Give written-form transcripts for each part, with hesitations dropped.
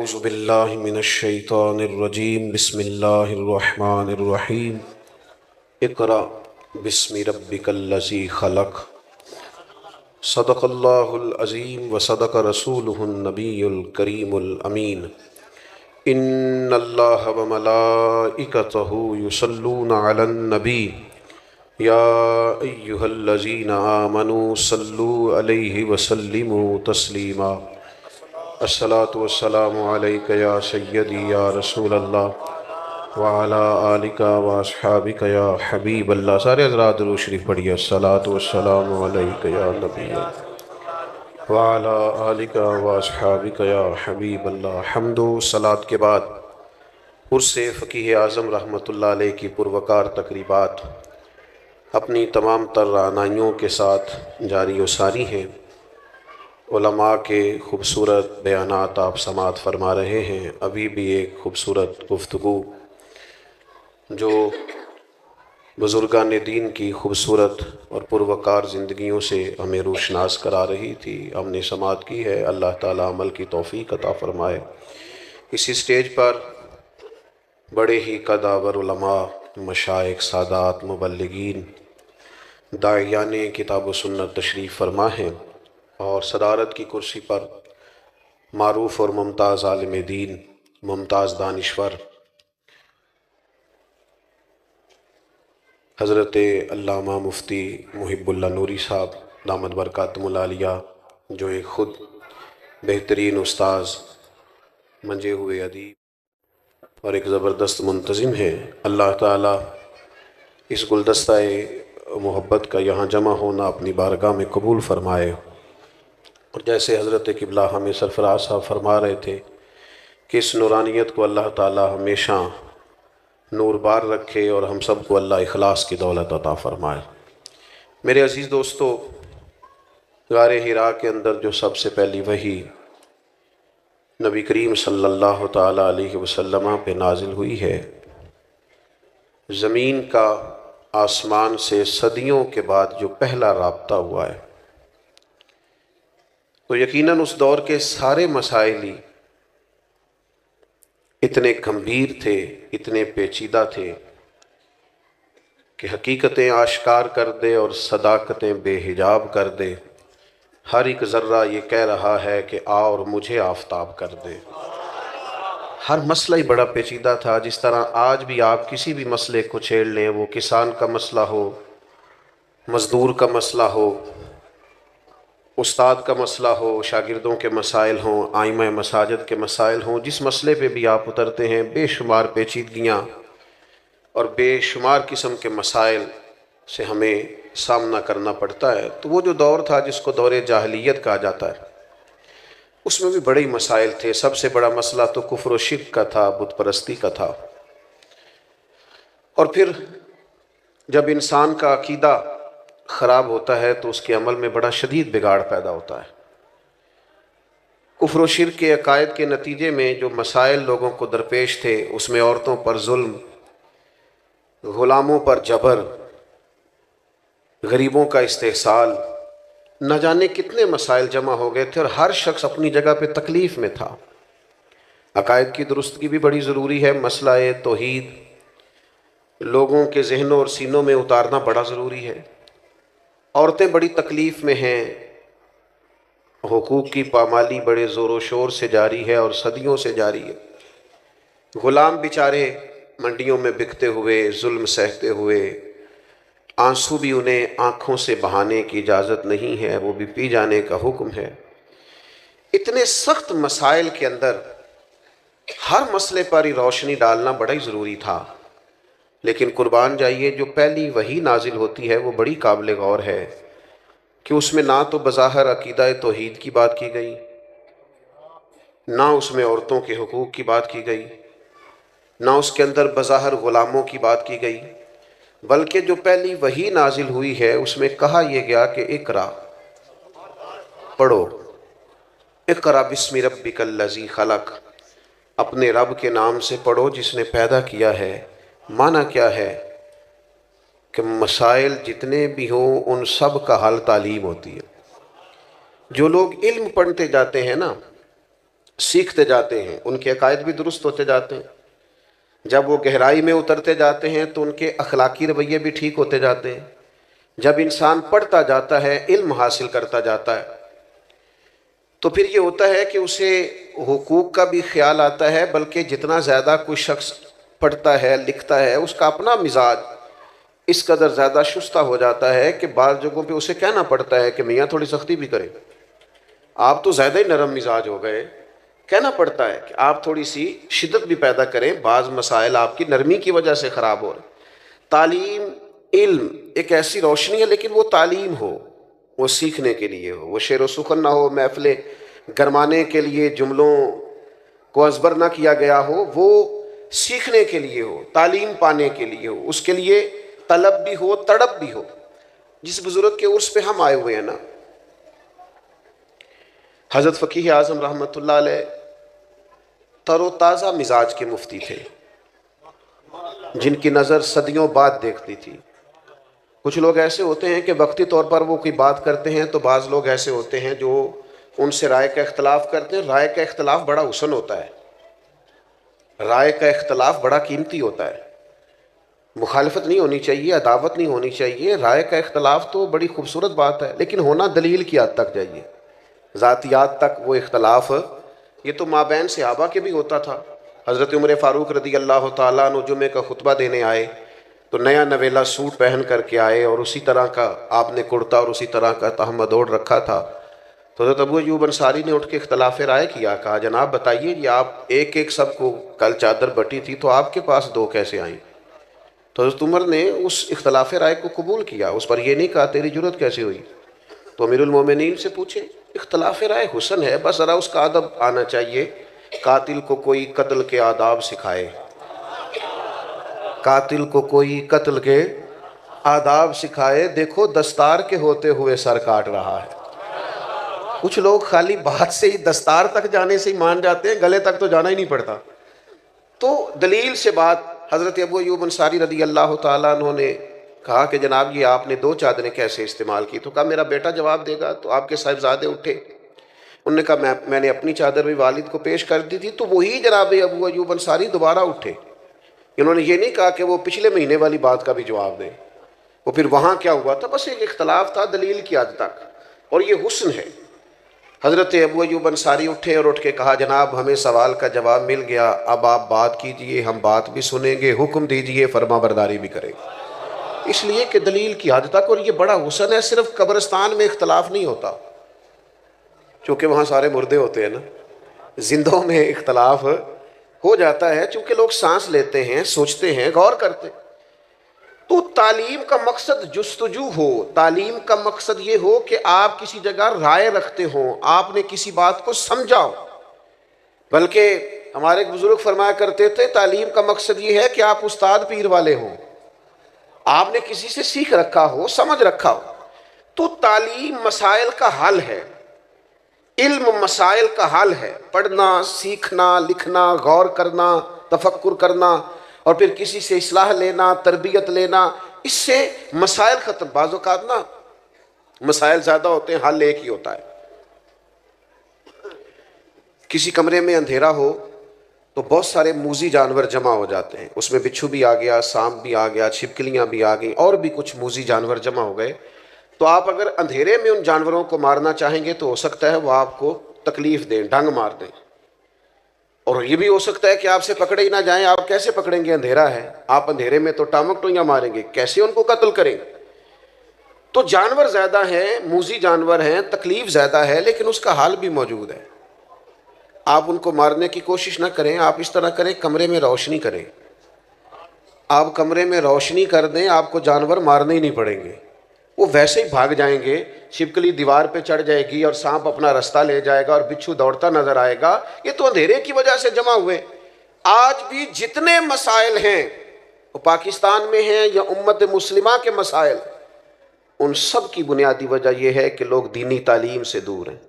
औज़ु बिल्लाहि मिनश शैतानिर रजीम बिस्मिल्लाहिर रहमानिर रहीम इक़रा बिस्मि रब्बिकल्लज़ी खलक़ सदक़ल्लाहुल अज़ीम व सदक़ रसूलुहुन नबियुल करीमुल अमीन इन्नल्लाह व मलाइकतहु युसल्लूना अलन नबी या अय्युहल्लज़ीना आमनू सल्लू अलैहि व सल्लिमू तस्लीमा अस्सलातु वस्सलामु अलैका या सय्यदी या रसूलल्लाह व अला आलिका व अस्हाबिका या हबीबल्लाह। सारे हज़रात दुरूद शरीफ पढ़िए। अस्सलातु वस्सलामु अलैका या नबी व अला आलिका व अस्हाबिका या हबीबल्लाह। हम्दो सलात के बाद उर्से फ़कीह आज़म रहमतुल्लाह अलैह की पुरवकार तकरीबात अपनी तमाम तर रानाइयों के साथ जारी व सारी हैं। उलमा के ख़ूबसूरत बयानात आप समात फरमा रहे हैं। अभी भी एक ख़ूबसूरत गुफ्तगू जो बुज़ुर्गान दीन की ख़ूबसूरत और पुरवकार ज़िंदगियों से हमें रोशनास करा रही थी, हमने समात की है। अल्लाह ताला अमल की तौफ़ीक़ अता फ़रमाए। इसी स्टेज पर बड़े ही कदावर उलमा, मशाइख, सादात, मुबल्लिगीन, दाइयाने किताब व सुन्नत तशरीफ़ फरमा हैं और सदारत की कुर्सी पर मारूफ़ और मुमताज़ आलिम दीन, मुमताज़ दानिश्वर हज़रत अल्लामा मुफ्ती मुहिब्बुल्लाह नूरी साहब दामद बरकातुहुल आलिया, जो एक ख़ुद बेहतरीन उस्ताज़, मंजे हुए अदीब और एक ज़बरदस्त मुंतज़िम हैं। अल्लाह ताला इस गुलदस्ता मोहब्बत का यहाँ जमा होना अपनी बारगाह में कबूल फ़रमाए। और जैसे हज़रत क़िबला हमें सरफ़राज साहब फरमा रहे थे कि इस नूरानियत को अल्लाह ताला हमेशा नूरबार रखे और हम सब को अल्लाह इखलास की दौलत अता फ़रमाए। मेरे अज़ीज़ दोस्तों, गारे हिरा के अंदर जो सबसे पहली वही नबी करीम सल्लल्लाहु ताला अलैहि वसल्लम पे नाजिल हुई है, ज़मीन का आसमान से सदियों के बाद जो पहला राब्ता हुआ है, तो यकीनन उस दौर के सारे मसाइल ही इतने गंभीर थे, इतने पेचीदा थे कि हकीकतें आश्कार कर दे और सदाकतें बेहिजाब कर दे। हर एक ज़र्रा ये कह रहा है कि आ और मुझे आफ़ताब कर दे। हर मसला ही बड़ा पेचीदा था। जिस तरह आज भी आप किसी भी मसले को छेड़ लें, वो किसान का मसला हो, मज़दूर का मसला हो, उस्ताद का मसला हो, शागिर्दों के मसाइल हों, आइमा मसाजिद के मसाइल हों, जिस मसले पे भी आप उतरते हैं बेशुमार पेचीदगियाँ और बेशुमार किस्म के मसाइल से हमें सामना करना पड़ता है। तो वो जो दौर था जिसको दौरे जाहिलियत कहा जाता है, उसमें भी बड़े ही मसाइल थे। सबसे बड़ा मसला तो कुफ्र व शिर्क का था, बुत परस्ती का था। और फिर जब इंसान का अकीदा ख़राब होता है तो उसके अमल में बड़ा शदीद बिगाड़ पैदा होता है। कुफ्र व शिर्क के अकायद के नतीजे में जो मसाइल लोगों को दरपेश थे, उसमें औरतों पर जुल्म, ग़ुलामों पर जबर, गरीबों का इस्तेहसाल, न जाने कितने मसाइल जमा हो गए थे और हर शख्स अपनी जगह पे तकलीफ़ में था। अकायद की दुरुस्तगी भी बड़ी ज़रूरी है। मसला तौहीद लोगों के जहनों और सीनों में उतारना बड़ा ज़रूरी है। औरतें बड़ी तकलीफ़ में हैं, हुकूक की पामाली बड़े ज़ोर शोर से जारी है और सदियों से जारी है। ग़ुलाम बेचारे मंडियों में बिकते हुए, जुल्म सहते हुए, आंसू भी उन्हें आँखों से बहाने की इजाज़त नहीं है, वो भी पी जाने का हुक्म है। इतने सख्त मसाइल के अंदर हर मसले पर ही रोशनी डालना बड़ा ही ज़रूरी था। लेकिन कुर्बान जाइए, जो पहली वही नाजिल होती है वो बड़ी काबिल गौर है कि उसमें ना तो बज़ाहिर अकीदा तौहीद की बात की गई, ना उसमें औरतों के हुकूक की बात की गई, ना उसके अंदर बज़ाहिर ग़ुलामों की बात की गई, बल्कि जो पहली वही नाजिल हुई है उसमें कहा यह गया कि इक़रा, पढ़ो, इक़रा बिस्मि रब्बिकल्लज़ी खलक़, अपने रब के नाम से पढ़ो जिसने पैदा किया है। माना क्या है कि मसाइल जितने भी हों उन सब का हल तालीम होती है। जो लोग इल्म पढ़ते जाते हैं ना, सीखते जाते हैं, उनके अकायद भी दुरुस्त होते जाते हैं। जब वो गहराई में उतरते जाते हैं तो उनके अखलाकी रवैये भी ठीक होते जाते हैं। जब इंसान पढ़ता जाता है, इल्म हासिल करता जाता है, तो फिर ये होता है कि उसे हुकूक का भी ख्याल आता है। बल्कि जितना ज़्यादा कोई शख्स पढ़ता है, लिखता है, उसका अपना मिजाज इस कदर ज़्यादा शुस्ता हो जाता है कि बाज़ जगहों पे उसे कहना पड़ता है कि मियाँ थोड़ी सख्ती भी करें, आप तो ज़्यादा ही नरम मिजाज हो गए। कहना पड़ता है कि आप थोड़ी सी शिद्दत भी पैदा करें, बाज़ मसाइल आपकी नरमी की वजह से ख़राब हो रहे। तालीम, इल्म एक ऐसी रोशनी है, लेकिन वो तालीम हो, वो सीखने के लिए हो, वो शेर व सुखन ना हो, महफिल गरमाने के लिए जुमलों को अजबर ना किया गया हो, वो सीखने के लिए हो, तालीम पाने के लिए हो, उसके लिए तलब भी हो, तड़प भी हो। जिस बुजुर्ग के उर्स पे हम आए हुए हैं ना, हज़रत फ़कीह आज़म रहमतुल्लाह अलैह तरोताज़ा मिजाज के मुफ्ती थे, जिनकी नज़र सदियों बाद देखती थी। कुछ लोग ऐसे होते हैं कि वक्ती तौर पर वो कोई बात करते हैं, तो बाज़ लोग ऐसे होते हैं जो उनसे राय का इख्तलाफ करते हैं। राय का इख्तलाफ बड़ा हुस्न होता है, राय का इख्तलाफ बड़ा कीमती होता है। मुखालफत नहीं होनी चाहिए, अदावत नहीं होनी चाहिए। राय का इख्तलाफ तो बड़ी खूबसूरत बात है, लेकिन होना दलील की हद तक जाइए, ज़ातियात तक वो इख्तलाफ। ये तो माबैन सहाबा के भी होता था। हज़रत उमर फ़ारूक रदी अल्लाह तआला अन्हु जुमे का खुतबा देने आए तो नया नवेला सूट पहन करके आए और उसी तरह का आपने कुर्ता और उसी तरह का तहमद ओढ़ रखा था। तो हज़रत अबू अय्यूब अंसारी ने उठ के इख्तलाफ राय किया, कहा जनाब बताइए, ये आप एक एक सबको कल चादर बटी थी तो आपके पास दो कैसे आई? तो हज़रत उमर ने उस इख्तलाफ राय को कबूल किया, उस पर यह नहीं कहा तेरी जुर्रत कैसे हुई। तो अमीरुल मोमिनीन से पूछे, इख्तलाफ राय हुस्न है, बस ज़रा उसका अदब आना चाहिए। कातिल को कोई कत्ल के आदाब सिखाए, कातिल को कोई कत्ल के आदाब सिखाए। देखो दस्तार के होते हुए सर काट रहा है। कुछ लोग खाली बात से ही, दस्तार तक जाने से ही मान जाते हैं, गले तक तो जाना ही नहीं पड़ता। तो दलील से बात। हज़रत अबू अय्यूब अंसारी रदी अल्लाह तआला अन्हु ने कहा कि जनाब ये आपने दो चादरें कैसे इस्तेमाल की? तो कहा मेरा बेटा जवाब देगा। तो आपके साहिबजादे उठे, उन्होंने कहा मैंने अपनी चादर भी वालिद को पेश कर दी थी। तो वही जनाब अबू अय्यूब अंसारी दोबारा उठे। इन्होंने ये नहीं कहा कि वो पिछले महीने वाली बात का भी जवाब दें। वो फिर वहाँ क्या हुआ था, बस एक इख्तलाफ था दलील की हद तक, और ये हुस्न है। हज़रत अबू अय्यूब अंसारी उठे और उठ के कहा जनाब हमें सवाल का जवाब मिल गया, अब आप बात कीजिए, हम बात भी सुनेंगे, हुक्म दीजिए, फरमा बरदारी भी करेंगे। इसलिए कि दलील की हद तक। और ये बड़ा हुस्न है, सिर्फ कब्रिस्तान में इख्तलाफ नहीं होता, चूँकि वहाँ सारे मुर्दे होते हैं ना, जिंदों में इख्तलाफ हो जाता है, चूँकि लोग सांस लेते हैं, सोचते हैं, गौर करते। तो तालीम का मकसद जुस्तजू हो, तालीम का मकसद ये हो कि आप किसी जगह राय रखते हो, आपने किसी बात को समझा हो। बल्कि हमारे एक बुजुर्ग फरमाया करते थे, तालीम का मकसद ये है कि आप उस्ताद पीर वाले हों, आपने किसी से सीख रखा हो, समझ रखा हो। तो तालीम मसाइल का हल है, इल्म मसाइल का हल है। पढ़ना, सीखना, लिखना, गौर करना, तफक्कुर करना और फिर किसी से इस्लाह लेना, तरबियत लेना, इससे मसाइल ख़त्म। बाज़ औक़ात ना मसाइल ज़्यादा होते हैं, हल एक ही होता है। किसी कमरे में अंधेरा हो तो बहुत सारे मूजी जानवर जमा हो जाते हैं, उसमें बिच्छू भी आ गया, सांप भी आ गया, छिपकलियाँ भी आ गई और भी कुछ मूजी जानवर जमा हो गए। तो आप अगर अंधेरे में उन जानवरों को मारना चाहेंगे तो हो सकता है वो आपको तकलीफ़ दें, डंग मार दें। और ये भी हो सकता है कि आपसे पकड़े ही ना जाएं। आप कैसे पकड़ेंगे, अंधेरा है, आप अंधेरे में तो टामक टोइयाँ मारेंगे, कैसे उनको कत्ल करेंगे? तो जानवर ज़्यादा हैं, मूजी जानवर हैं, तकलीफ़ ज़्यादा है, लेकिन उसका हाल भी मौजूद है। आप उनको मारने की कोशिश ना करें, आप इस तरह करें, कमरे में रोशनी करें। आप कमरे में रोशनी कर दें, आपको जानवर मारने ही नहीं पड़ेंगे, वो वैसे ही भाग जाएंगे। छिपकली दीवार पे चढ़ जाएगी और सांप अपना रास्ता ले जाएगा और बिच्छू दौड़ता नजर आएगा। ये तो अंधेरे की वजह से जमा हुए। आज भी जितने मसाइल हैं वो पाकिस्तान में हैं या उम्मत मुस्लिमा के मसाइल, उन सब की बुनियादी वजह यह है कि लोग दीनी तालीम से दूर हैं।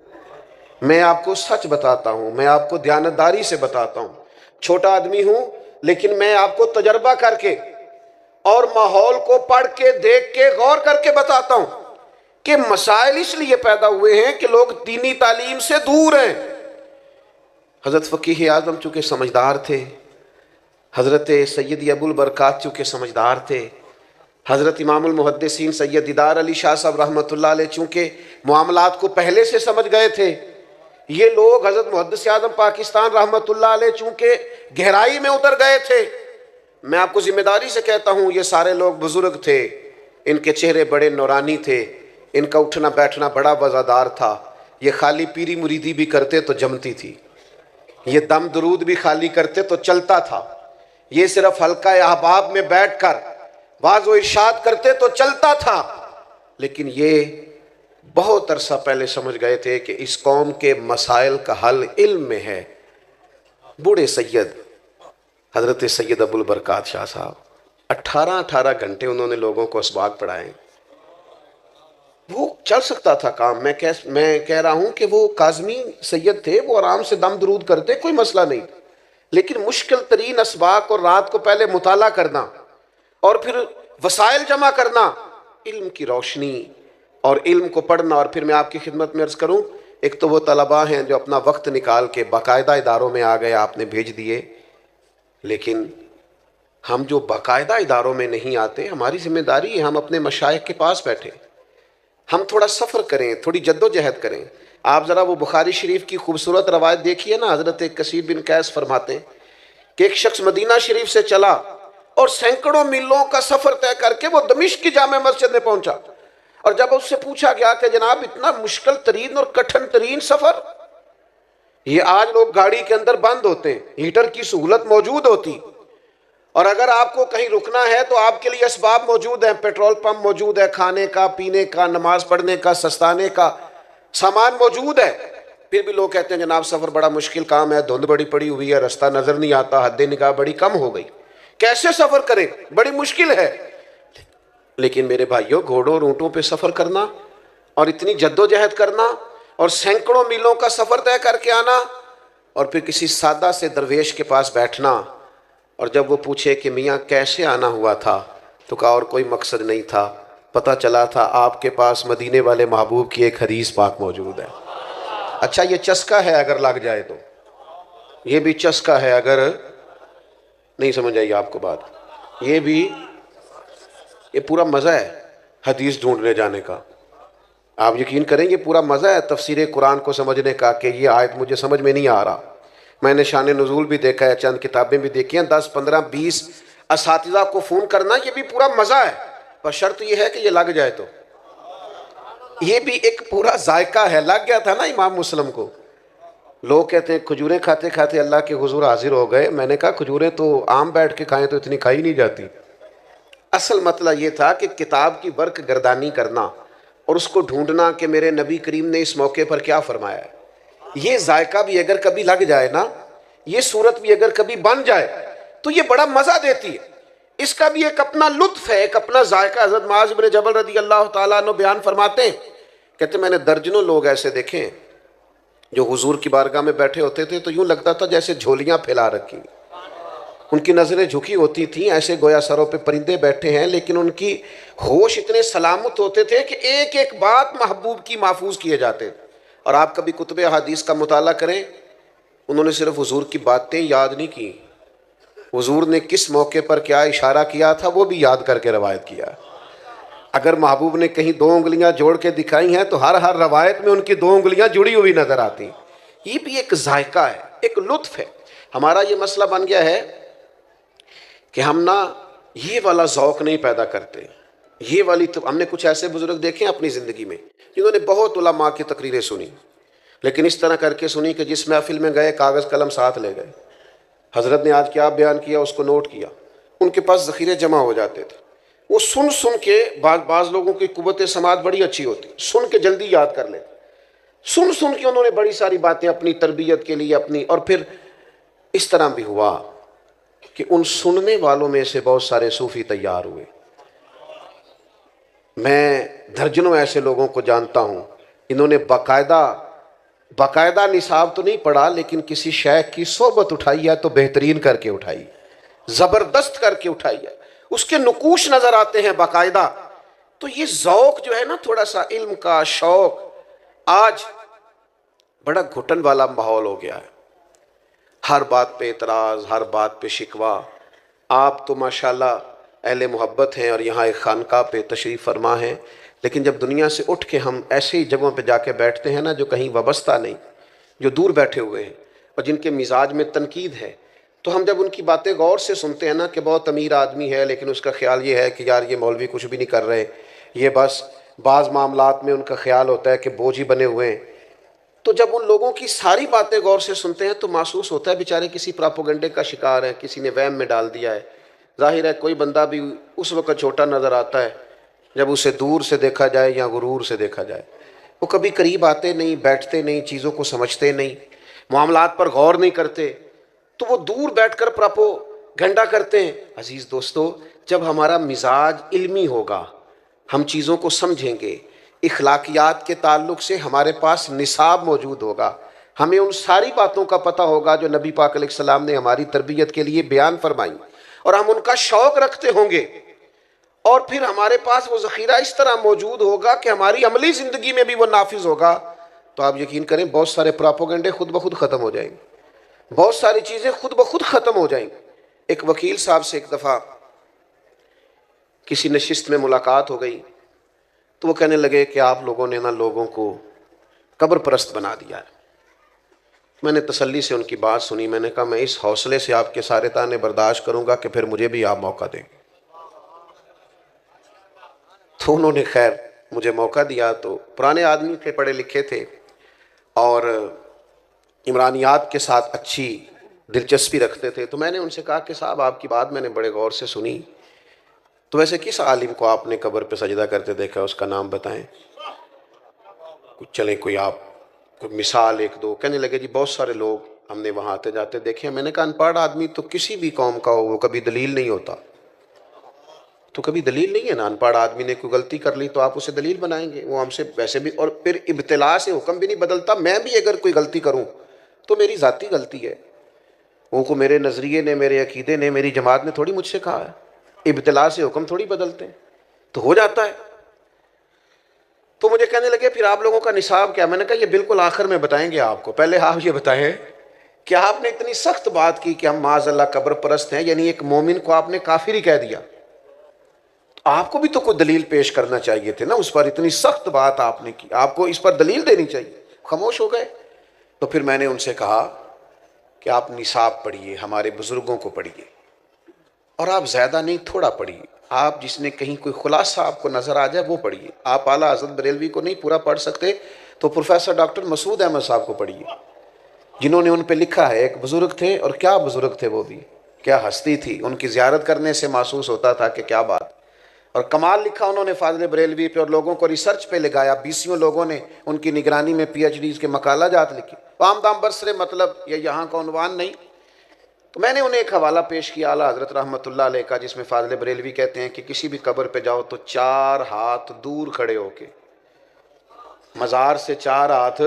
मैं आपको सच बताता हूँ, मैं आपको दयानतदारी से बताता हूँ, छोटा आदमी हूँ, लेकिन मैं आपको तजर्बा करके और माहौल को पढ़ के, देख के, गौर करके बताता हूं कि मसाइल इसलिए पैदा हुए हैं कि लोग दीनी तालीम से दूर हैं। हज़रत फ़कीह आज़म चूँकि समझदार थे, हज़रत सैयद अबुल बरक़ात चूँकि समझदार थे, हज़रत इमामुल मुहद्दिसीन सैयद दीदार अली शाह साहब रहमतुल्लाह अलैह चूँकि मामलात को पहले से समझ गए थे, ये लोग हज़रत मुहद्दिस आज़म पाकिस्तान रहमतुल्लाह अलैह चूँकि गहराई में उतर गए थे। मैं आपको ज़िम्मेदारी से कहता हूँ, ये सारे लोग बुज़ुर्ग थे, इनके चेहरे बड़े नूरानी थे, इनका उठना बैठना बड़ा वज़ादार था। ये खाली पीरी मुरीदी भी करते तो जमती थी, ये दम दरूद भी खाली करते तो चलता था, ये सिर्फ हल्का अहबाब में बैठकर वाज़ व इरशाद करते तो चलता था। लेकिन ये बहुत अरसा पहले समझ गए थे कि इस कौम के मसाइल का हल इल्म में है। बूढ़े सैयद हज़रत सैयद अबुल बरक़ात शाह साहब 18-18 घंटे उन्होंने लोगों को असबाक पढ़ाए। वो चल सकता था काम। मैं कह रहा हूँ कि वो काज़मी सैयद थे, वो आराम से दम दरूद करते, कोई मसला नहीं। लेकिन मुश्किल तरीन असबाक और रात को पहले मुताला करना और फिर वसाइल जमा करना, इल्म की रोशनी और इल्म को पढ़ना। और फिर मैं आपकी खिदमत में अर्ज़ करूँ, एक तो वो तलबा हैं जो अपना वक्त निकाल के बाकायदा इदारों में आ गए, आपने भेज दिए। लेकिन हम जो बाकायदा इदारों में नहीं आते, हमारी जिम्मेदारी है हम अपने मशाइख के पास बैठे, हम थोड़ा सफ़र करें, थोड़ी जद्दोजहद करें। आप ज़रा वो बुखारी शरीफ की खूबसूरत रवायत देखिए ना। हज़रत कसीर बिन कैस फरमाते हैं कि एक शख्स मदीना शरीफ से चला और सैकड़ों मीलों का सफ़र तय करके वो दमिश्क की जामे मस्जिद में पहुंचा। और जब उससे पूछा गया कि जनाब इतना मुश्किल तरीन और कठिन तरीन सफ़र, ये आज लोग गाड़ी के अंदर बंद होते हैं, हीटर की सहूलत मौजूद होती, और अगर आपको कहीं रुकना है तो आपके लिए असबाब मौजूद हैं, पेट्रोल पंप मौजूद है, खाने का, पीने का, नमाज पढ़ने का, सस्ताने का सामान मौजूद है। फिर भी लोग कहते हैं जनाब सफ़र बड़ा मुश्किल काम है, धुंध बड़ी पड़ी हुई है, रास्ता नज़र नहीं आता, हद निगाह बड़ी कम हो गई, कैसे सफ़र करें, बड़ी मुश्किल है। लेकिन मेरे भाइयों, घोड़ों और ऊँटों पर सफ़र करना और इतनी जद्दोजहद करना और सैकड़ों मीलों का सफ़र तय करके आना और फिर किसी सादा से दरवेश के पास बैठना, और जब वो पूछे कि मियाँ कैसे आना हुआ था, तो कहा और कोई मकसद नहीं था, पता चला था आपके पास मदीने वाले महबूब की एक हदीस पाक मौजूद है। अच्छा, ये चस्का है अगर लग जाए तो, ये भी चस्का है अगर नहीं समझ आई आपको बात, ये पूरा मज़ा है हदीस ढूंढने जाने का। आप यकीन करेंगे पूरा मज़ा है तफसीर कुरान को समझने का कि ये आयत मुझे समझ में नहीं आ रहा। मैंने शान नुज़ूल भी देखा है, चंद किताबें भी देखी हैं, 10, 15, 20 असातिज़ा को फ़ोन करना, ये भी पूरा मज़ा है, पर शर्त ये है कि ये लग जाए तो। ये भी एक पूरा जायका है। लग गया था ना इमाम मुस्लिम को। लोग कहते हैं खजूरें खाते खाते अल्लाह के हुजूर हाजिर हो गए। मैंने कहा खजूरें तो आम बैठ के खाएं तो इतनी खाई नहीं जाती। असल मतलब ये था कि किताब की वर्क गर्दानी करना और उसको ढूंढना कि मेरे नबी करीम ने इस मौके पर क्या फरमाया है। ये जायका भी अगर कभी लग जाए ना, ये सूरत भी अगर कभी बन जाए तो ये बड़ा मज़ा देती है। इसका भी एक अपना लुत्फ है, एक अपना जायका। हज़रत मुआज़ बिन जबल रज़ी अल्लाह तआला अन्हु बयान फरमाते हैं, कहते मैंने दर्जनों लोग ऐसे देखे हैं जो हुजूर की बारगाह में बैठे होते थे तो यूँ लगता था जैसे झोलियाँ फैला रखी, उनकी नज़रें झुकी होती थीं, ऐसे गोया सरों पे परिंदे बैठे हैं, लेकिन उनकी होश इतने सलामत होते थे कि एक एक बात महबूब की महफूज किए जाते थे। और आप कभी कुतुब हदीस का मुताला करें, उन्होंने सिर्फ हुजूर की बातें याद नहीं की, हुजूर ने किस मौके पर क्या इशारा किया था वो भी याद करके रवायत किया। अगर महबूब ने कहीं 2 उंगलियां जोड़ के दिखाई हैं तो हर रवायत में उनकी 2 उंगलियां जुड़ी हुई नजर आती। ये भी एक जायका है, एक लुत्फ है। हमारा ये मसला बन गया है कि हम ना ये वाला ज़ौक़ नहीं पैदा करते। ये वाली तो हमने कुछ ऐसे बुजुर्ग देखे हैं अपनी ज़िंदगी में जिन्होंने बहुत उलमा की तकरीरें सुनी, लेकिन इस तरह करके सुनी कि जिस महफिल में गए कागज़ कलम साथ ले गए, हज़रत ने आज क्या बयान किया उसको नोट किया, उनके पास ज़ख़ीरे जमा हो जाते थे। वो सुन सुन के बाज़ लोगों की कुव्वत समात बड़ी अच्छी होती, सुन के जल्दी याद कर लेते। सुन सुन के उन्होंने बड़ी सारी बातें अपनी तरबियत के लिए अपनी, और फिर इस तरह भी हुआ कि उन सुनने वालों में से बहुत सारे सूफ़ी तैयार हुए। मैं दर्जनों ऐसे लोगों को जानता हूँ, इन्होंने बाकायदा निसाब तो नहीं पढ़ा, लेकिन किसी शेख की सोबत उठाई है तो बेहतरीन करके उठाई, ज़बरदस्त करके उठाई है, उसके नुकूश नज़र आते हैं बाकायदा। तो ये ज़ौक़ जो है ना, थोड़ा सा इल्म का शौक़ आज बड़ा घुटन वाला माहौल हो गया है। हर बात पे एतराज़, हर बात पे शिकवा। आप तो माशाल्लाह अहले मोहब्बत हैं और यहाँ एक खानका पे तशरीफ़ फरमा है, लेकिन जब दुनिया से उठ के हम ऐसे ही जगहों पे जाके बैठते हैं ना, जो कहीं वाबस्ता नहीं, जो दूर बैठे हुए हैं और जिनके मिजाज में तनकीद है, तो हम जब उनकी बातें गौर से सुनते हैं ना कि बहुत अमीर आदमी है लेकिन उसका ख्याल ये है कि यार ये मौलवी कुछ भी नहीं कर रहे, ये बस बाज़ मामलात में उनका ख्याल होता है कि बोझ ही बने हुए हैं। तो जब उन लोगों की सारी बातें गौर से सुनते हैं तो महसूस होता है बेचारे किसी प्रोपोगंडे का शिकार हैं, किसी ने वहम में डाल दिया है। जाहिर है कोई बंदा भी उस वक़्त छोटा नज़र आता है जब उसे दूर से देखा जाए या गुरूर से देखा जाए। वो कभी करीब आते नहीं, बैठते नहीं, चीज़ों को समझते नहीं, मामलात पर गौर नहीं करते, तो वो दूर बैठकर प्रोपोगंडा करते हैं। अजीज़ दोस्तों, जब हमारा मिजाज इल्मी होगा, हम चीज़ों को समझेंगे, इखलाकियात के ताल्लुक़ से हमारे पास निसाब मौजूद होगा, हमें उन सारी बातों का पता होगा जो नबी पाक अलैहिस्सलाम ने हमारी तरबियत के लिए बयान फरमाई, और हम उनका शौक़ रखते होंगे, और फिर हमारे पास वो ज़ख़ीरा इस तरह मौजूद होगा कि हमारी अमली ज़िंदगी में भी वो नाफिज होगा। तो आप यकीन करें बहुत सारे प्रोपोगंडे खुद ब खुद ख़त्म हो जाएंगे, बहुत सारी चीज़ें खुद ब खुद ख़त्म हो जाएंगी। एक वकील साहब से एक दफ़ा किसी नशिस्त में मुलाकात हो गई, तो वो कहने लगे कि आप लोगों ने ना लोगों को कब्र परस्त बना दिया है। मैंने तसल्ली से उनकी बात सुनी। मैंने कहा मैं इस हौसले से आपके सारे ताने बर्दाश्त करूंगा कि फिर मुझे भी आप मौका दें। तो उन्होंने खैर मुझे मौका दिया। तो पुराने आदमी थे, पढ़े लिखे थे और इमरानियात के साथ अच्छी दिलचस्पी रखते थे। तो मैंने उनसे कहा कि साहब आपकी बात मैंने बड़े गौर से सुनी, तो वैसे किस आलिम को आपने कब्र पे सजदा करते देखा, उसका नाम बताएं। कुछ चले कोई आप कोई मिसाल एक दो। कहने लगे जी बहुत सारे लोग हमने वहाँ आते जाते देखे। मैंने कहा अनपढ़ आदमी तो किसी भी कौम का हो वो कभी दलील नहीं होता, तो कभी दलील नहीं है ना। अनपढ़ आदमी ने कोई गलती कर ली तो आप उसे दलील बनाएंगे, वो हमसे वैसे भी। और फिर इब्तिला से हुक्म भी नहीं बदलता। मैं भी अगर कोई गलती करूँ तो मेरी ज़ाती गलती है, उनको मेरे नज़रिए ने, मेरे अकीदे ने, मेरी जमात ने थोड़ी मुझसे कहा है। इब्तिला से हुक्म थोड़ी बदलते हैं, तो हो जाता है। तो मुझे कहने लगे फिर आप लोगों का निसाब क्या। मैंने कहा ये बिल्कुल आखिर में बताएंगे आपको, पहले आप ये बताएं कि आपने इतनी सख्त बात की कि हम माज़अल्लाह कब्र परस्त हैं, यानी एक मोमिन को आपने काफिर ही कह दिया, तो आपको भी तो कोई दलील पेश करना चाहिए थे ना उस पर। इतनी सख्त बात आपने की, आपको इस पर दलील देनी चाहिए। खामोश हो गए। तो फिर मैंने उनसे कहा कि आप निसाब पढ़िए, हमारे बुजुर्गों को पढ़िए, और आप ज़्यादा नहीं थोड़ा पढ़िए। आप जिसने कहीं कोई खुलासा आपको नज़र आ जाए वो पढ़िए। आप आला हज़रत बरेलवी को नहीं पूरा पढ़ सकते तो प्रोफेसर डॉक्टर मसूद अहमद साहब को पढ़िए, जिन्होंने उन पे लिखा है। एक बुज़ुर्ग थे, और क्या बुज़ुर्ग थे वो भी, क्या हस्ती थी। उनकी ज़ियारत करने से महसूस होता था कि क्या बात। और कमाल लिखा उन्होंने फाज़िल बरेलवी पे, और लोगों को रिसर्च पे लगाया। 20 लोगों ने उनकी निगरानी में PhD के मकाला जात लिखी। वाम दाम बरसरे, मतलब ये यहाँ का उन्वान नहीं। तो मैंने उन्हें एक हवाला पेश किया आला हज़रत रहमतुल्लाह अलैह का, जिसमें फाज़िल बरेलवी कहते हैं कि किसी भी कब्र पे जाओ तो 4 हाथ दूर खड़े होके, मज़ार से 4 हाथ,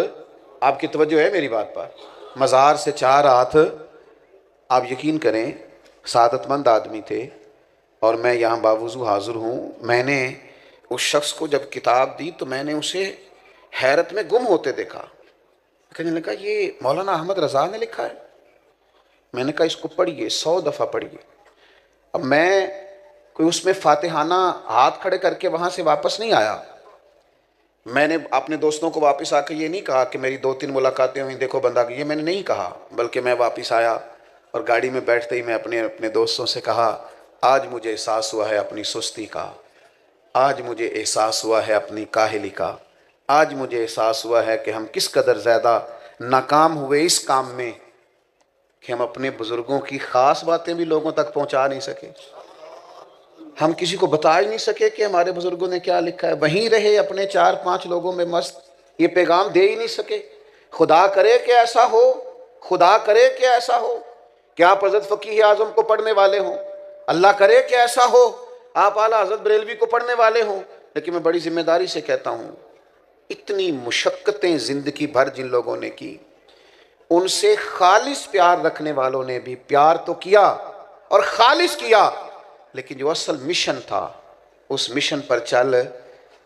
आपकी तवज्जो है मेरी बात पर, मज़ार से 4 हाथ। आप यकीन करें सादतमंद आदमी थे, और मैं यहाँ बावजूद हाज़िर हूँ। मैंने उस शख्स को जब किताब दी तो मैंने उसे हैरत में गुम होते देखा। कहने लगा ये मौलाना अहमद रज़ा ने लिखा है। मैंने कहा इसको पढ़िए, 100 दफ़ा पढ़िए। अब मैं कोई उसमें फातिहाना हाथ खड़े करके वहाँ से वापस नहीं आया। मैंने अपने दोस्तों को वापस आकर ये नहीं कहा कि मेरी 2-3 मुलाकातें हुई, देखो बंदा, ये मैंने नहीं कहा। बल्कि मैं वापस आया और गाड़ी में बैठते ही मैं अपने दोस्तों से कहा आज मुझे एहसास हुआ है अपनी सुस्ती का, आज मुझे एहसास हुआ है अपनी काहिली का, आज मुझे एहसास हुआ है कि हम किस कदर ज़्यादा नाकाम हुए इस काम में कि हम अपने बुज़ुर्गों की ख़ास बातें भी लोगों तक पहुंचा नहीं सके। हम किसी को बता ही नहीं सके कि हमारे बुज़ुर्गों ने क्या लिखा है। वहीं रहे अपने 4-5 लोगों में मस्त, ये पैगाम दे ही नहीं सके। खुदा करे कि ऐसा हो, खुदा करे कि ऐसा हो कि आप हज़रत फ़कीह आज़म को पढ़ने वाले हों, अल्लाह करे कि ऐसा हो आप आला हज़रत बरेलवी को पढ़ने वाले हों। लेकिन मैं बड़ी ज़िम्मेदारी से कहता हूँ, इतनी मुशक्क़तें ज़िंदगी भर जिन लोगों ने की, उनसे खालिस प्यार रखने वालों ने भी प्यार तो किया और खालिस किया, लेकिन जो असल मिशन था उस मिशन पर चल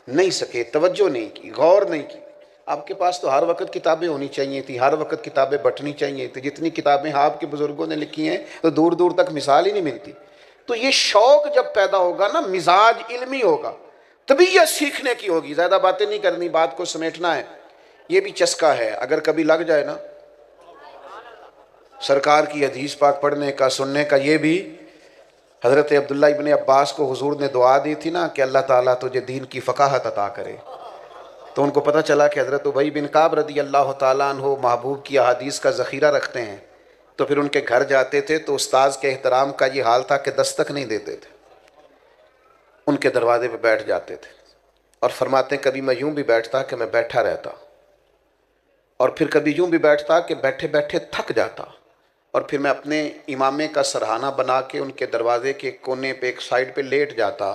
नहीं सके, तवज्जो नहीं की, गौर नहीं की। आपके पास तो हर वक्त किताबें होनी चाहिए थी, हर वक्त किताबें बंटनी चाहिए थी। जितनी किताबें आपके बुज़ुर्गों ने लिखी हैं तो दूर दूर तक मिसाल ही नहीं मिलती। तो ये शौक़ जब पैदा होगा ना, मिजाज इल्मी होगा, तबीयत सीखने की होगी। ज़्यादा बातें नहीं करनी, बात को समेटना है। ये भी चस्का है, अगर कभी लग जाए ना सरकार की हदीस पाक पढ़ने का, सुनने का। ये भी हज़रत अब्दुल्ला इब्ने अब्बास को हुजूर ने दुआ दी थी ना कि अल्लाह ताला तुझे दीन की फ़क़ाहत अता करे। तो उनको पता चला कि हज़रत उबई बिन काब रदी अल्लाह ताला अन्हु महबूब की अहादीस का ज़ख़ीरा रखते हैं। तो फिर उनके घर जाते थे तो उस्ताद के एहतराम का ये हाल था कि दस्तक नहीं देते थे, उनके दरवाजे पे बैठ जाते थे। और फरमाते कभी मैं यूं भी बैठता कि मैं बैठा रहता, और फिर कभी यूं भी बैठता कि बैठे बैठे थक जाता, और फिर मैं अपने इमामे का सरहाना बना के उनके दरवाजे के कोने पे एक साइड पे लेट जाता।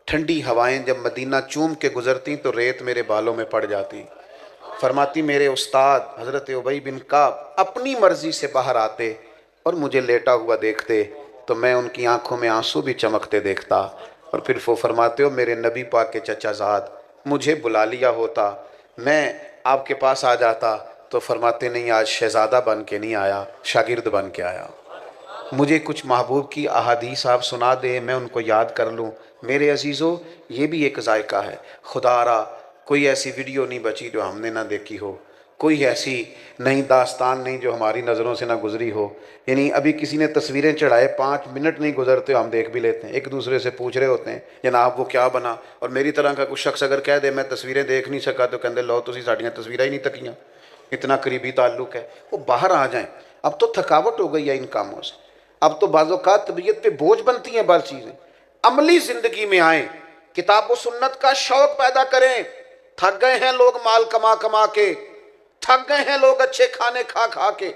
ठंडी हवाएं जब मदीना चूम के गुजरती तो रेत मेरे बालों में पड़ जाती। फरमाती मेरे उस्ताद हज़रत उबई बिन काब अपनी मर्ज़ी से बाहर आते और मुझे लेटा हुआ देखते तो मैं उनकी आंखों में आंसू भी चमकते देखता। और फिर वो फरमाते हो मेरे नबी पाक के चचाजाद, मुझे बुला लिया होता, मैं आपके पास आ जाता। तो फरमाते नहीं, आज शहज़ादा बन के नहीं आया, शागिर्द बन के आया। मुझे कुछ महबूब की अहादीस आप सुना दे, मैं उनको याद कर लूँ। मेरे अजीज़ों, ये भी एक जायका है। खुदारा कोई ऐसी वीडियो नहीं बची जो हमने ना देखी हो, कोई ऐसी नई दास्तान नहीं जो हमारी नज़रों से ना गुजरी हो। यानी अभी किसी ने तस्वीरें चढ़ाए, 5 मिनट नहीं गुजरते हम देख भी लेते हैं। एक दूसरे से पूछ रहे होते हैं जनाब वो क्या बना। और मेरी तरह का कुछ शख्स अगर कह दे मैं तस्वीरें देख नहीं सका तो कहते लो तुसी साड़ियाँ तस्वीरें ही नहीं तकियाँ, इतना करीबी ताल्लुक़ है। वो बाहर आ जाएँ। अब तो थकावट हो गई है इन कामों से, अब तो बाज़-औक़ात तबीयत पे बोझ बनती हैं बार चीज़ें। अमली ज़िंदगी में आएँ, किताब व सुन्नत का शौक़ पैदा करें। थक गए हैं लोग माल कमा कमा के, थक गए हैं लोग अच्छे खाने खा खा के,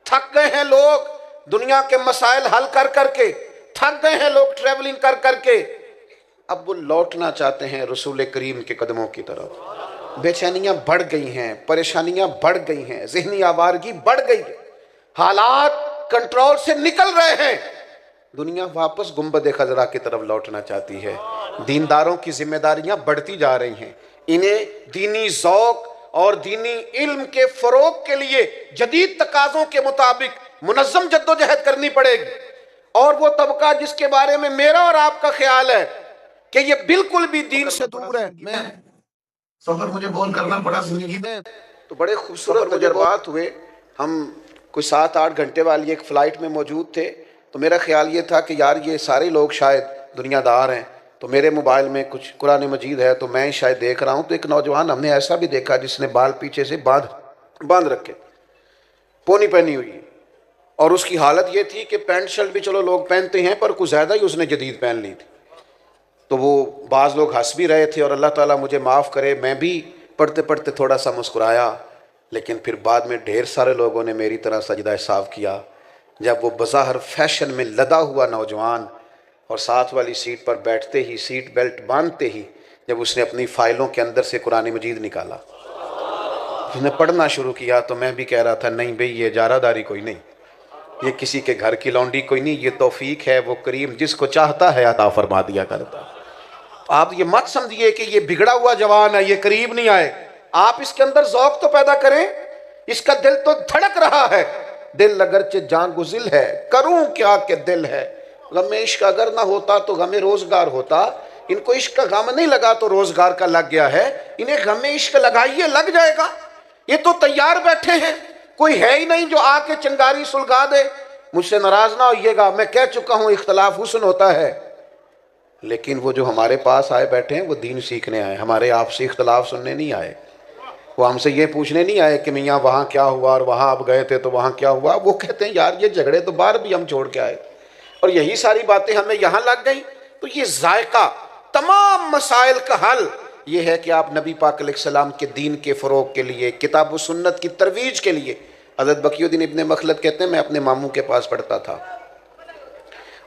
थक गए हैं लोग दुनिया के मसाइल हल कर करके, थक गए हैं लोग ट्रैवलिंग कर करके। अब वो लौटना चाहते हैं रसूल करीम के कदमों की तरफ। बेचैनियाँ बढ़ गई हैं, परेशानियाँ बढ़ गई हैं, ज़हनी आवारगी बढ़ गई है, हालात कंट्रोल से निकल रहे हैं। दुनिया वापस गुंबद खजरा की तरफ लौटना चाहती है। दीनदारों की जिम्मेदारियां बढ़ती जा रही हैं। इन्हें दीनी ज़ौक़ और दीनी इल्म के फ़रोग़ के लिए जदीद तकाज़ों के मुताबिक मुनज़्ज़म जद्दोजहद करनी पड़ेगी। और वो तबका जिसके बारे में मेरा और आपका ख्याल है कि ये बिल्कुल भी दीन से दूर है। मैं सफ़र मुझे बोल करना पड़ा ज़िंदगी में, तो बड़े खूबसूरत तजुर्बात हुए। हम कोई 7-8 घंटे वाली एक फ़्लाइट में मौजूद थे। तो मेरा ख्याल ये था कि यार ये सारे लोग शायद दुनियादार हैं, तो मेरे मोबाइल में कुछ कुरान मजीद है तो मैं शायद देख रहा हूँ। तो एक नौजवान हमने ऐसा भी देखा जिसने बाल पीछे से बांध रखे, पोनी पहनी हुई, और उसकी हालत ये थी कि पैंट शर्ट भी चलो लोग पहनते हैं पर कुछ ज़्यादा ही उसने जदीद पहन ली थी। तो वो बाज़ लोग हंस भी रहे थे और अल्लाह ताला मुझे माफ़ करे मैं भी पढ़ते पढ़ते थोड़ा सा मुस्कुराया। लेकिन फिर बाद में ढेर सारे लोगों ने मेरी तरह सजदा साफ किया जब वो बज़ाहिर फैशन में लदा हुआ नौजवान और साथ वाली सीट पर बैठते ही, सीट बेल्ट बांधते ही, जब उसने अपनी फ़ाइलों के अंदर से कुरान मजीद निकाला, उसने पढ़ना शुरू किया। तो मैं भी कह रहा था नहीं भाई ये जारादारी कोई नहीं, ये किसी के घर की लौंडी कोई नहीं, ये तौफीक है वो करीम जिसको चाहता है अता फरमा दिया करता। आप ये मत समझिए कि ये बिगड़ा हुआ जवान है, ये करीब नहीं आए। आप इसके अंदर ज़ौक़ तो पैदा करें, इसका दिल तो धड़क रहा है। दिल अगरचे जान गुजिल है, करूं क्या कि दिल है। गमे इश्क अगर ना होता तो गमे रोजगार होता। इनको इश्क का गम नहीं लगा तो रोजगार का लग गया है। इन्हें गमे इश्क लगाइए, लग जाएगा। ये तो तैयार बैठे हैं, कोई है ही नहीं जो आके चिंगारी सुलगा दे। मुझसे नाराज ना होइएगा, मैं कह चुका हूं इख्तलाफ हुस्न होता है, लेकिन वो जो हमारे पास आए बैठे हैं वो दीन सीखने आए, हमारे आपसी इख्तलाफ सुनने नहीं आए। वो हमसे ये पूछने नहीं आए कि मियाँ वहाँ क्या हुआ और वहाँ आप गए थे तो वहाँ क्या हुआ। वो कहते हैं यार ये झगड़े तो बाहर भी हम छोड़ के आए और यही सारी बातें हमें यहाँ लग गई। तो ये जायका तमाम मसाइल का हल ये है कि आप नबी पाक अलैहिस्सलाम के दीन के फ़रोग़ के लिए, किताब व सुन्नत की तरवीज के लिए। हज़रत बकीउद्दीन इब्ने मखलद कहते हैं मैं अपने मामू के पास पढ़ता था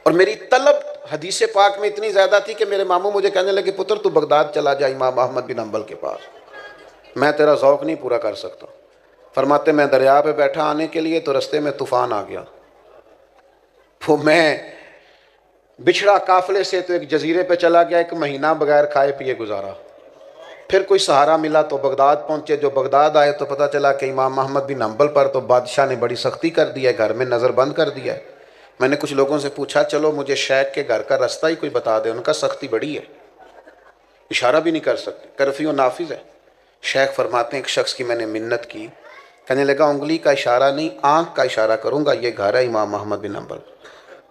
और मेरी तलब हदीस पाक में इतनी ज़्यादा थी कि मेरे मामू मुझे कहने लगे पुत्र तू बगदाद चला जा इमाम अहमद बिन हंबल के पास, मैं तेरा ज़ौक़ नहीं पूरा कर सकता। फरमाते मैं दरिया पे बैठा आने के लिए तो रास्ते में तूफ़ान आ गया। वो मैं बिछड़ा काफ़िले से तो एक जजीरे पे चला गया, 1 महीना बगैर खाए पिए गुजारा। फिर कोई सहारा मिला तो बगदाद पहुँचे। जो बगदाद आए तो पता चला कि इमाम अहमद बिन हम्बल पर तो बादशाह ने बड़ी सख्ती कर दी है, घर में नज़र बंद कर दिया है। मैंने कुछ लोगों से पूछा, चलो मुझे शेख के घर का रास्ता ही कोई बता दे। उनका सख्ती बड़ी है, इशारा भी नहीं कर सकते, कर्फ्यू नाफिज है। शेख फरमाते हैं एक शख्स की मैंने मिन्नत की, कहने लगा उंगली का इशारा नहीं, आँख का इशारा करूँगा, ये घर है इमाम अहमद बिन हम्बल।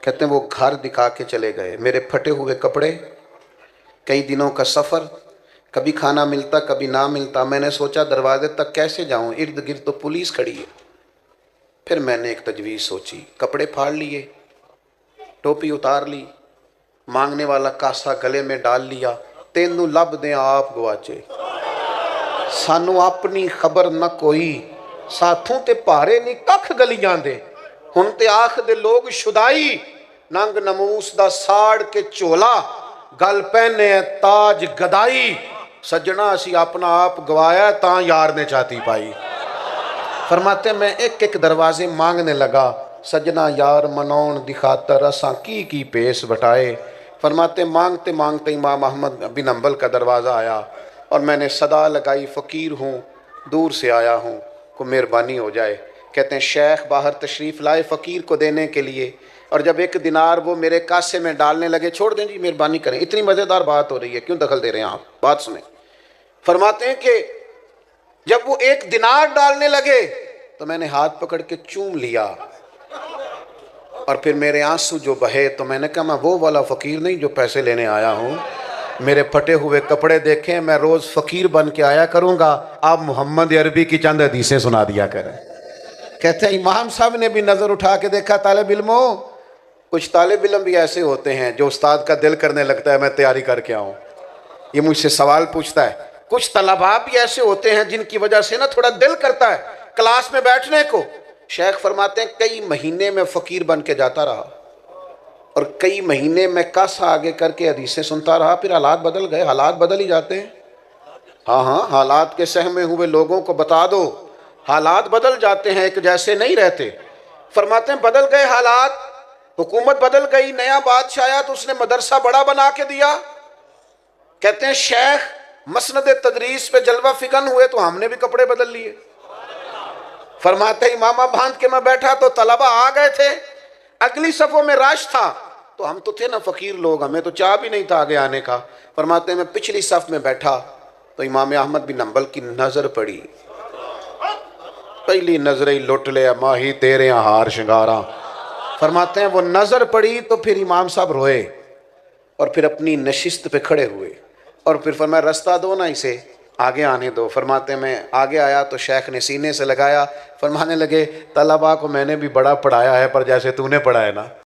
कहते हैं वो घर दिखा के चले गए। मेरे फटे हुए कपड़े, कई दिनों का सफ़र, कभी खाना मिलता कभी ना मिलता। मैंने सोचा दरवाजे तक कैसे जाऊं, इर्द गिर्द तो पुलिस खड़ी है। फिर मैंने एक तजवीज़ सोची, कपड़े फाड़ लिए, टोपी उतार ली, मांगने वाला कासा गले में डाल लिया। तेनू लब दें आप गवाचे, सानू अपनी खबर न कोई, साथों ते भारे नहीं कख गली जांदे। हुण ते आख दे लोग शुदाई, नंग नमूस दा साड़ के झोला, गल पहने ताज गदाई। सज्जना असी अपना आप गवाया ता यार ने छाती पाई। फरमाते मैं एक एक दरवाजे मांगने लगा, सजना यार मनाउण दी खातर असां की पेश बटाए। फरमाते मांगते मांगते इमाम अहमद बिन हम्बल का दरवाज़ा आया और मैंने सदा लगाई, फ़कीर हूँ, दूर से आया हूँ, को मेहरबानी हो जाए। कहते हैं शेख बाहर तशरीफ़ लाए फ़कीर को देने के लिए, और जब एक दिनार वो मेरे कासे में डालने लगे, छोड़ दें जी मेहरबानी करें, इतनी मज़ेदार बात हो रही है, क्यों दखल दे रहे हैं आप, बात सुने। फरमाते हैं कि जब वो एक दिनार डालने लगे तो मैंने हाथ पकड़ के चूम लिया और फिर मेरे आंसू जो बहे तो मैंने कहा मैं वो वाला फ़कीर नहीं जो पैसे लेने आया हूँ। मेरे फटे हुए कपड़े देखें, मैं रोज़ फ़कीर बन के आया करूँगा, आप मोहम्मद अरबी की चंद हदीसें सुना दिया करें। कहते हैं इमाम साहब ने भी नज़र उठा के देखा, तालिब इल्मों, कुछ तालिब इल्म भी ऐसे होते हैं जो उस्ताद का दिल करने लगता है मैं तैयारी करके आऊँ, ये मुझसे सवाल पूछता है। कुछ तलबा भी ऐसे होते हैं जिनकी वजह से ना थोड़ा दिल करता है क्लास में बैठने को। शेख फरमाते हैं कई महीने में फ़कीर बन के जाता रहा और कई महीने में कासा आगे करके हदीसें सुनता रहा। फिर हालात बदल गए, हालात बदल ही जाते हैं। हाँ हाँ, हालात के सहमे हुए लोगों को बता दो, हालात बदल जाते हैं, एक जैसे नहीं रहते। फरमाते हैं बदल गए हालात, हुकूमत बदल गई, नया बादशाह आया तो उसने मदरसा बड़ा बना के दिया। कहते हैं शेख मसनद तदरीस पे जलवा फिकन हुए तो हमने भी कपड़े बदल लिए। फरमाते हैं इमामा बांध के मैं बैठा तो तलबा आ गए थे, अगली सफ़ों में रश था, तो हम तो थे ना फ़कीर लोग, हमें तो चाह भी नहीं था आगे आने का। फरमाते हैं मैं पिछली सफ़ में बैठा तो इमाम अहमद बिन हम्बल की नज़र पड़ी, पहली नजर ही लुट लिया माही तेरे हार शिंगारा। फरमाते हैं वो नज़र पड़ी तो फिर इमाम साहब रोए और फिर अपनी नशिस्त पे खड़े हुए और फिर फरमाया रास्ता दो ना, इसे आगे आने दो। फरमाते मैं आगे आया तो शेख ने सीने से लगाया, फरमाने लगे तलबा को मैंने भी बड़ा पढ़ाया है पर जैसे तूने पढ़ाया ना